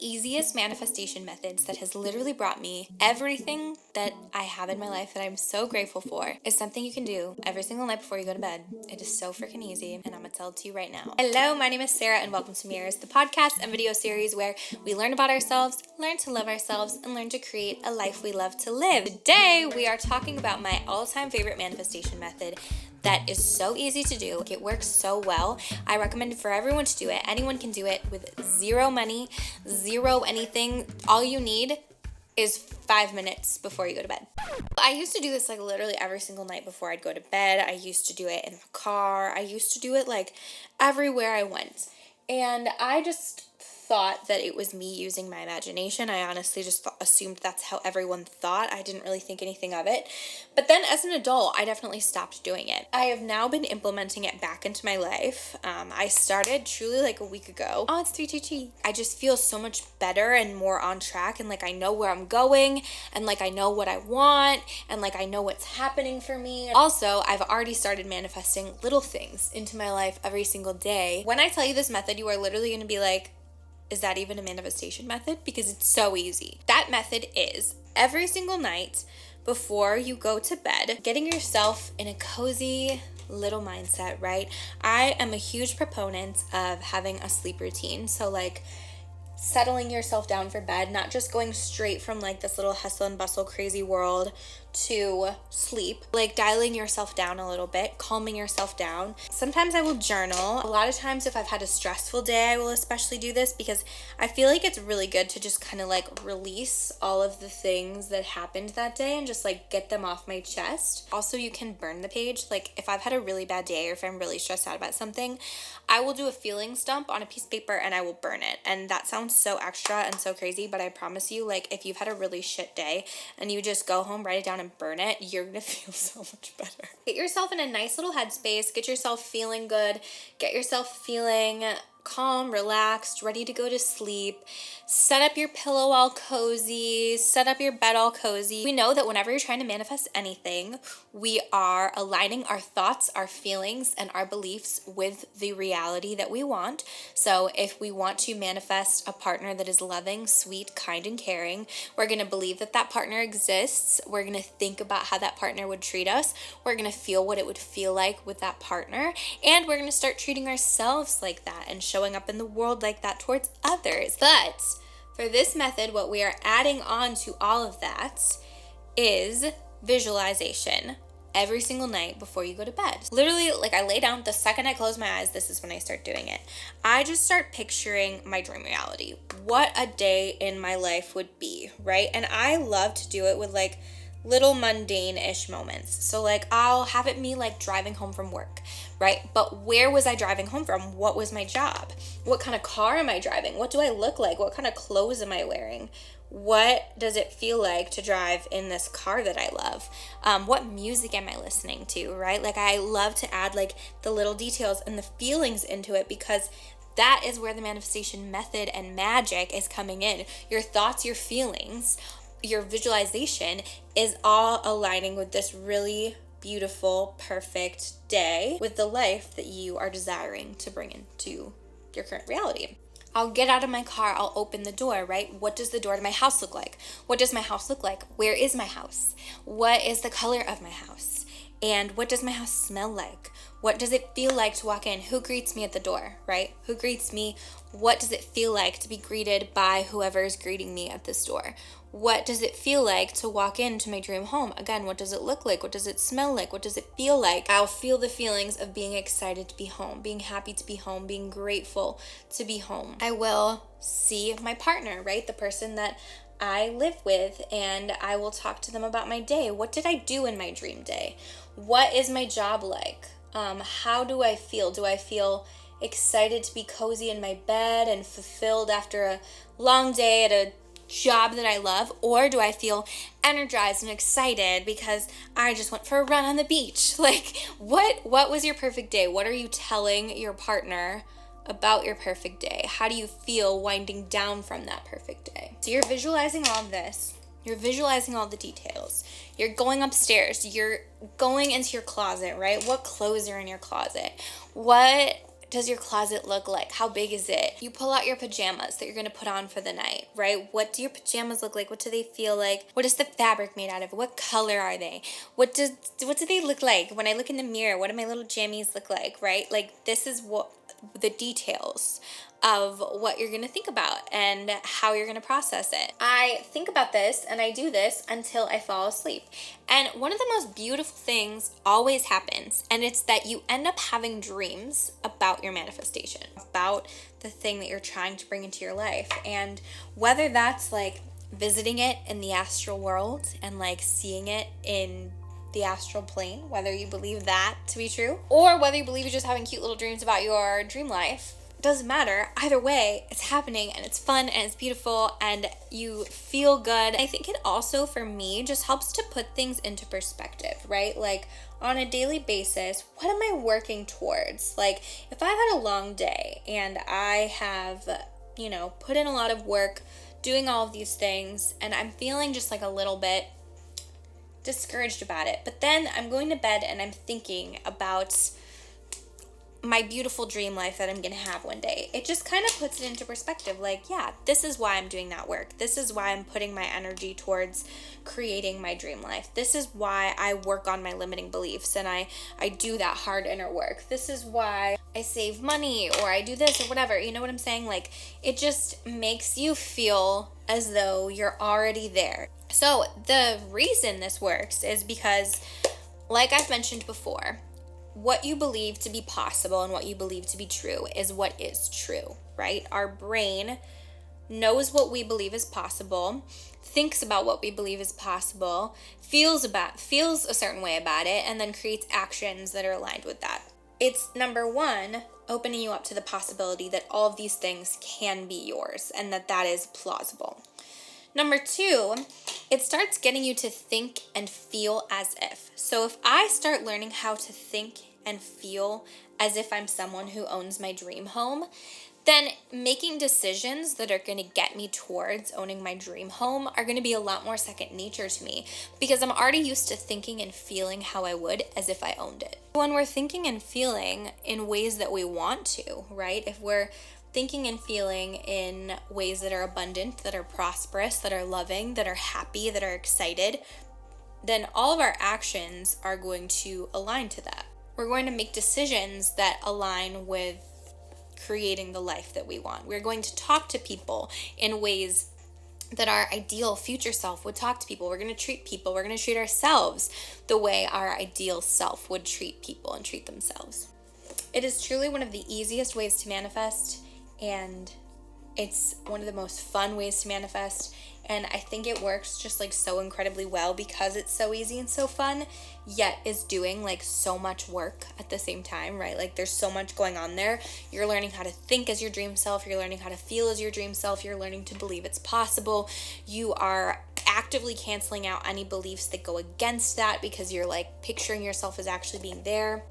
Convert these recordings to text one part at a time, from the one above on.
easiest manifestation methods that has literally brought me everything that I have in my life that I'm so grateful for is something you can do every single night before you go to bed. It is so freaking easy, and I'm gonna tell it to you right now. Hello, my name is Sarah, and welcome to Mirrors, the podcast and video series where we learn about ourselves, learn to love ourselves, and learn to create a life we love to live. Today, we are talking about my all-time favorite manifestation method that is so easy to do. It works so well. I recommend it for everyone to do it. Anyone can do it with zero money, zero anything. All you need is 5 minutes before you go to bed. I used to do this like literally every single night before I'd go to bed. I used to do it in the car. I used to do it like everywhere I went. And I just thought that it was me using my imagination. I honestly just assumed that's how everyone thought. I didn't really think anything of it. But then as an adult, I definitely stopped doing it. I have now been implementing it back into my life. I started truly like a week ago. Oh, it's 322. I just feel so much better and more on track, and like I know where I'm going, and like I know what I want, and like I know what's happening for me. Also, I've already started manifesting little things into my life every single day. When I tell you this method, you are literally going to be like, is that even a manifestation method? Because it's so easy. That method is every single night before you go to bed, getting yourself in a cozy little mindset, right? I am a huge proponent of having a sleep routine. So like settling yourself down for bed, not just going straight from like this little hustle and bustle crazy world to sleep, like dialing yourself down a little bit, calming yourself down. Sometimes I will journal. A lot of times if I've had a stressful day, I will especially do this because I feel like it's really good to just kind of like release all of the things that happened that day and just like get them off my chest. Also, you can burn the page. Like if I've had a really bad day or if I'm really stressed out about something, I will do a feelings dump on a piece of paper and I will burn it. And that sounds so extra and so crazy, but I promise you, like if you've had a really shit day and you just go home, write it down and burn it, you're gonna feel so much better. Get yourself in a nice little headspace, get yourself feeling good, get yourself feeling calm, relaxed, ready to go to sleep. Set up your pillow all cozy, set up your bed all cozy. We know that whenever you're trying to manifest anything, we are aligning our thoughts, our feelings, and our beliefs with the reality that we want. So if we want to manifest a partner that is loving, sweet, kind, and caring, we're going to believe that that partner exists. We're going to think about how that partner would treat us. We're going to feel what it would feel like with that partner. And we're going to start treating ourselves like that and showing up in the world like that towards others. But for this method, what we are adding on to all of that is visualization every single night before you go to bed. Literally, like I lay down, the second I close my eyes, this is when I start doing it. I just start picturing my dream reality. What a day in my life would be, right? And I love to do it with like little mundane-ish moments. So like I'll have it me like driving home from work, right? But where was I driving home from? What was my job? What kind of car am I driving? What do I look like? What kind of clothes am I wearing? What does it feel like to drive in this car that I love? What music am I listening to, right? Like I love to add like the little details and the feelings into it because that is where the manifestation method and magic is coming in. Your thoughts, your feelings, your visualization is all aligning with this really beautiful, perfect day with the life that you are desiring to bring into your current reality. I'll get out of my car, I'll open the door, right? What does the door to my house look like? What does my house look like? Where is my house? What is the color of my house? And what does my house smell like? What does it feel like to walk in? Who greets me at the door, right? Who greets me? What does it feel like to be greeted by whoever is greeting me at this door? What does it feel like to walk into my dream home? Again, what does it look like? What does it smell like? What does it feel like? I'll feel the feelings of being excited to be home, being happy to be home, being grateful to be home. I will see my partner, right? The person that I live with, and I will talk to them about my day. What did I do in my dream day? What is my job like? How do I feel? Do I feel excited to be cozy in my bed and fulfilled after a long day at a job that I love? Or do I feel energized and excited because I just went for a run on the beach? Like, what was your perfect day? What are you telling your partner about your perfect day? How do you feel winding down from that perfect day? So you're visualizing all of this. You're visualizing all the details. You're going upstairs. You're going into your closet, right? What clothes are in your closet? What does your closet look like? How big is it? You pull out your pajamas that you're going to put on for the night, right? What do your pajamas look like? What do they feel like? What is the fabric made out of? What color are they? What do they look like? When I look in the mirror, what do my little jammies look like, right? Like, this is what the details of what you're going to think about and how you're going to process it. I think about this and I do this until I fall asleep. And one of the most beautiful things always happens, and it's that you end up having dreams about your manifestation, about the thing that you're trying to bring into your life. And whether that's like visiting it in the astral world and like seeing it in the astral plane, whether you believe that to be true, or whether you believe you're just having cute little dreams about your dream life, doesn't matter. Either way, it's happening and it's fun and it's beautiful and you feel good. I think it also, for me, just helps to put things into perspective, right? Like, on a daily basis, what am I working towards? Like, if I've had a long day and I have, put in a lot of work doing all of these things and I'm feeling just like a little bit discouraged about it, but then I'm going to bed and I'm thinking about my beautiful dream life that I'm going to have one day. It just kind of puts it into perspective. Like, yeah, this is why I'm doing that work. This is why I'm putting my energy towards creating my dream life. This is why I work on my limiting beliefs and I do that hard inner work. This is why I save money or I do this or whatever. You know what I'm saying? Like, it just makes you feel as though you're already there. So the reason this works is because, like I've mentioned before, what you believe to be possible and what you believe to be true is what is true, right? Our brain knows what we believe is possible, thinks about what we believe is possible, feels a certain way about it, and then creates actions that are aligned with that. It's, number one, opening you up to the possibility that all of these things can be yours and that is plausible. Number two, it starts getting you to think and feel as if. So if I start learning how to think and feel as if I'm someone who owns my dream home, then making decisions that are going to get me towards owning my dream home are going to be a lot more second nature to me because I'm already used to thinking and feeling how I would as if I owned it. When we're thinking and feeling in ways that we want to, right? If we're thinking and feeling in ways that are abundant, that are prosperous, that are loving, that are happy, that are excited, then all of our actions are going to align to that. We're going to make decisions that align with creating the life that we want. We're going to talk to people in ways that our ideal future self would talk to people. We're going to treat people. We're going to treat ourselves the way our ideal self would treat people and treat themselves. It is truly one of the easiest ways to manifest, and it's one of the most fun ways to manifest. And I think it works just like so incredibly well because it's so easy and so fun, yet is doing like so much work at the same time, right? Like, there's so much going on there. You're learning how to think as your dream self. You're learning how to feel as your dream self. You're learning to believe it's possible. You are actively canceling out any beliefs that go against that because you're like picturing yourself as actually being there.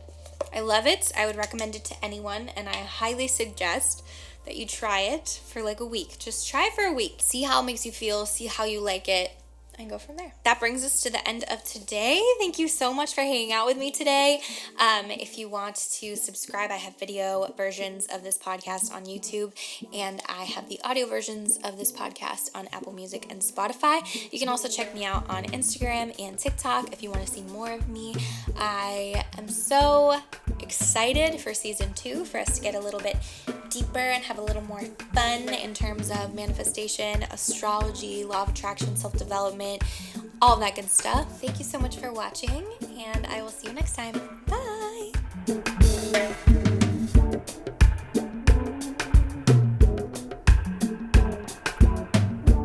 I love it. I would recommend it to anyone, and I highly suggest that you try it for like a week. Just try it for a week. See how it makes you feel, see how you like it, and go from there. That brings us to the end of today. Thank you so much for hanging out with me today. If you want to subscribe, I have video versions of this podcast on YouTube, and I have the audio versions of this podcast on Apple Music and Spotify. You can also check me out on Instagram and TikTok if you want to see more of me. I am so excited for season 2 for us to get a little bit deeper and have a little more fun in terms of manifestation, astrology, law of attraction, self-development, all of that good stuff. Thank you so much for watching, and I will see you next time. Bye!